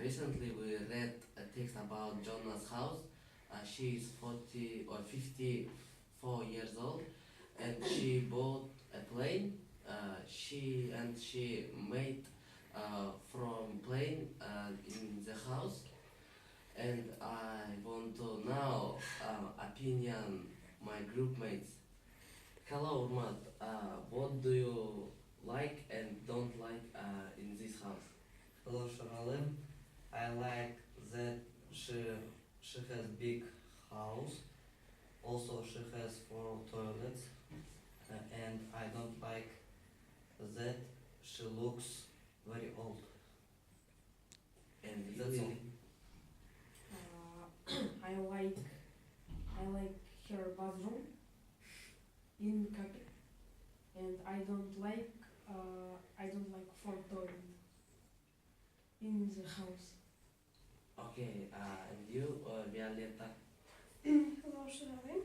recently we read a text about Jonah's house. She is 40 or 54 years old, and she bought a plane. She made from plane in the house. And I want to know opinion my group mates. Hello, Urmat. What do you like and don't like in this house? Hello, Sharalim. I like that she has big house. Also, she has 4 toilets. And I don't like that she looks very old. And That's all. I like her bathroom in Cafe, and I don't like front door in the house. Okay, and you, Violeta? Hello, Sharalim.